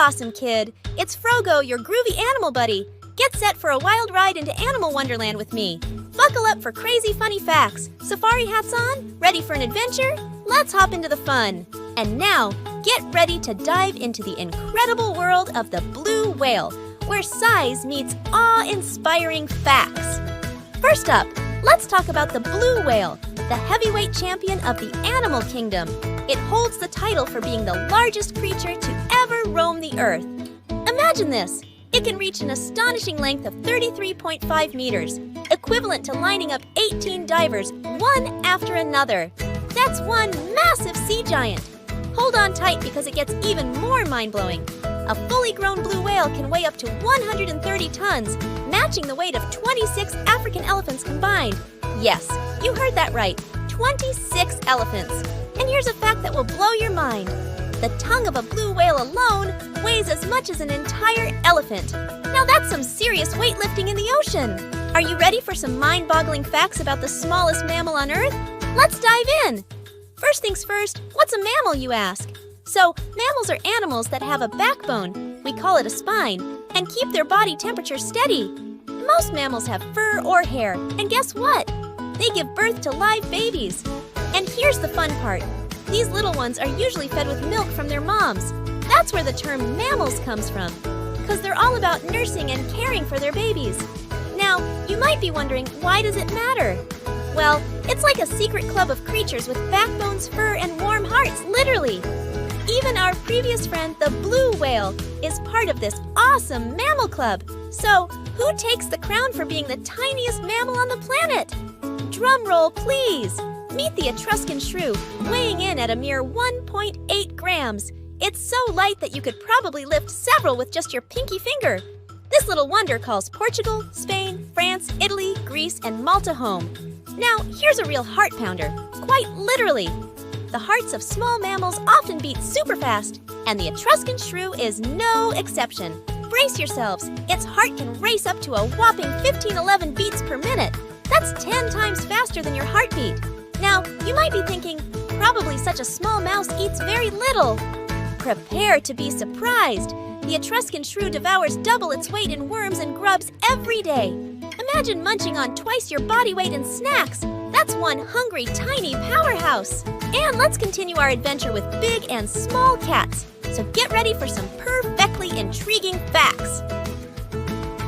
awesome, kid! It's Frogo, your groovy animal buddy. Get set for a wild ride into Animal Wonderland with me. Buckle up for crazy funny facts. Safari hats on? Ready for an adventure? Let's hop into the fun. And now, get ready to dive into the incredible world of the blue whale, where size meets awe-inspiring facts. First up, let's talk about the blue whale, the heavyweight champion of the animal kingdom. It holds the title for being the largest creature to ever roam the earth. Imagine this. It can reach an astonishing length of 33.5 meters, equivalent to lining up 18 divers, one after another. That's one massive sea giant. Hold on tight because it gets even more mind-blowing. A fully grown blue whale can weigh up to 130 tons, matching the weight of 26 African elephants combined. Yes, you heard that right, 26 elephants. And here's a fact that will blow your mind. The tongue of a blue whale alone weighs as much as an entire elephant. Now that's some serious weightlifting in the ocean. Are you ready for some mind-boggling facts about the smallest mammal on Earth? Let's dive in. First things first, what's a mammal, you ask? So, mammals are animals that have a backbone, we call it a spine, and keep their body temperature steady. Most mammals have fur or hair, and guess what? They give birth to live babies. And here's the fun part. These little ones are usually fed with milk from their moms. That's where the term mammals comes from, because they're all about nursing and caring for their babies. Now, you might be wondering, why does it matter? Well, it's like a secret club of creatures with backbones, fur, and warm hearts, literally. Even our previous friend, the blue whale, is part of this awesome mammal club. So, who takes the crown for being the tiniest mammal on the planet? Drum roll, please! Meet the Etruscan shrew, weighing in at a mere 1.8 grams. It's so light that you could probably lift several with just your pinky finger. This little wonder calls Portugal, Spain, France, Italy, Greece, and Malta home. Now, here's a real heart pounder, quite literally. The hearts of small mammals often beat super fast, and the Etruscan shrew is no exception. Brace yourselves, its heart can race up to a whopping 1511 beats per minute. That's 10 times faster than your heartbeat. Now, you might be thinking, probably such a small mouse eats very little. Prepare to be surprised. The Etruscan shrew devours double its weight in worms and grubs every day. Imagine munching on twice your body weight in snacks. That's one hungry, tiny powerhouse. And let's continue our adventure with big and small cats. So get ready for some perfectly intriguing facts.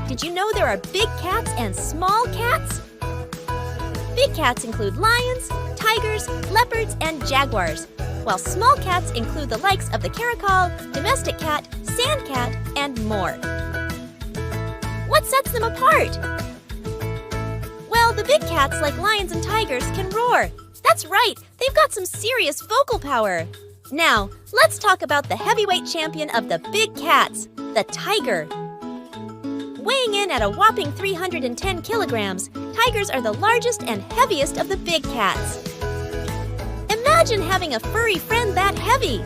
Did you know there are big cats and small cats? Big cats include lions, tigers, leopards, and jaguars, while small cats include the likes of the caracal, domestic cat, sand cat, and more. What sets them apart? Well, the big cats, like lions and tigers, can roar. That's right, they've got some serious vocal power. Now, let's talk about the heavyweight champion of the big cats, the tiger. Weighing in at a whopping 310 kilograms, tigers are the largest and heaviest of the big cats. Imagine having a furry friend that heavy.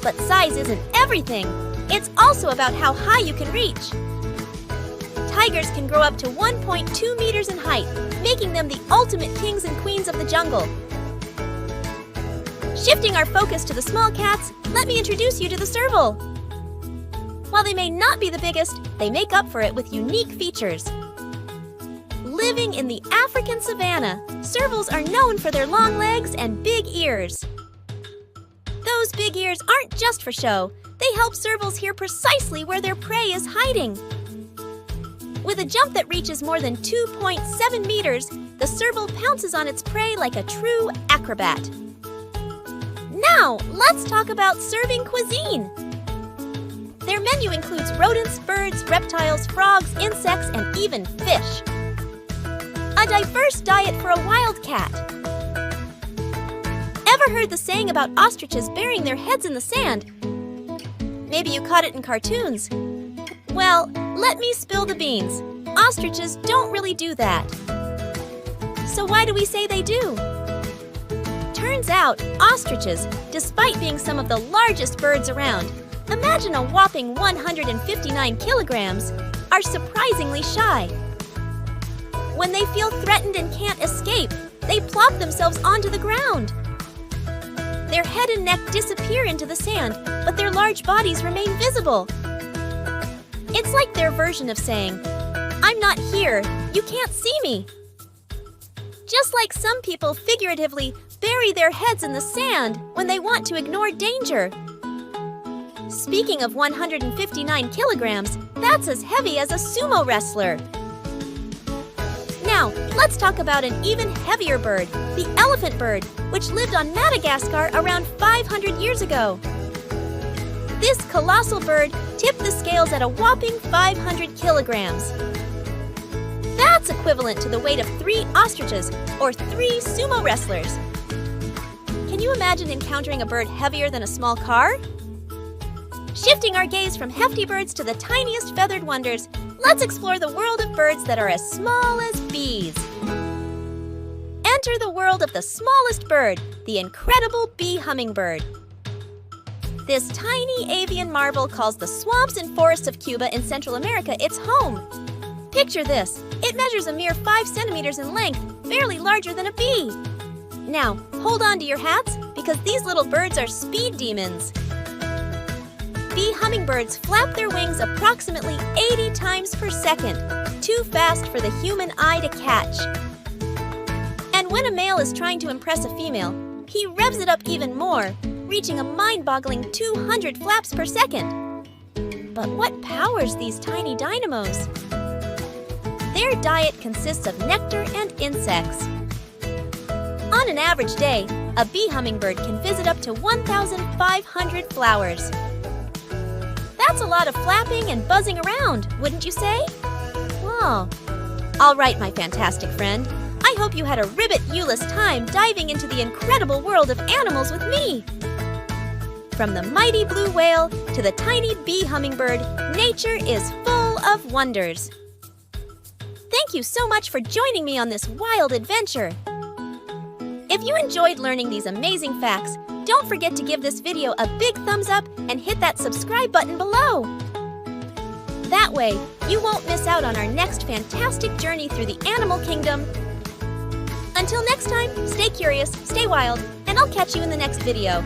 But size isn't everything. It's also about how high you can reach. Tigers can grow up to 1.2 meters in height, making them the ultimate kings and queens of the jungle. Shifting our focus to the small cats, let me introduce you to the serval. While they may not be the biggest, they make up for it with unique features. Living in the African savanna, servals are known for their long legs and big ears. Those big ears aren't just for show. They help servals hear precisely where their prey is hiding. With a jump that reaches more than 2.7 meters, the serval pounces on its prey like a true acrobat. Now, let's talk about serving cuisine. Their menu includes rodents, birds, reptiles, frogs, insects, and even fish. A diverse diet for a wildcat. Ever heard the saying about ostriches burying their heads in the sand? Maybe you caught it in cartoons. Well, let me spill the beans. Ostriches don't really do that. So why do we say they do? Turns out, ostriches, despite being some of the largest birds around, imagine a whopping 159 kilograms, are surprisingly shy. When they feel threatened and can't escape, they plop themselves onto the ground. Their head and neck disappear into the sand, but their large bodies remain visible. It's like their version of saying, "I'm not here, you can't see me." Just like some people figuratively bury their heads in the sand when they want to ignore danger. Speaking of 159 kilograms, that's as heavy as a sumo wrestler. Now, let's talk about an even heavier bird, the elephant bird, which lived on Madagascar around 500 years ago. This colossal bird tipped the scales at a whopping 500 kilograms. That's equivalent to the weight of 3 ostriches or 3 sumo wrestlers. Can you imagine encountering a bird heavier than a small car? Shifting our gaze from hefty birds to the tiniest feathered wonders, let's explore the world of birds that are as small as bees. Enter the world of the smallest bird, the incredible bee hummingbird. This tiny avian marvel calls the swamps and forests of Cuba in Central America its home. Picture this. It measures a mere 5 centimeters in length, barely larger than a bee. Now, hold on to your hats, because these little birds are speed demons. Bee hummingbirds flap their wings approximately 80 times per second, too fast for the human eye to catch. And when a male is trying to impress a female, he revs it up even more, reaching a mind-boggling 200 flaps per second. But what powers these tiny dynamos? Their diet consists of nectar and insects. On an average day, a bee hummingbird can visit up to 1,500 flowers. That's a lot of flapping and buzzing around, wouldn't you say? Oh. All right, my fantastic friend. I hope you had a ribbit-you-less time diving into the incredible world of animals with me. From the mighty blue whale to the tiny bee hummingbird, nature is full of wonders. Thank you so much for joining me on this wild adventure. If you enjoyed learning these amazing facts, don't forget to give this video a big thumbs up and hit that subscribe button below. That way, you won't miss out on our next fantastic journey through the animal kingdom. Until next time, stay curious, stay wild, and I'll catch you in the next video.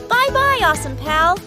Bye-bye, awesome pal!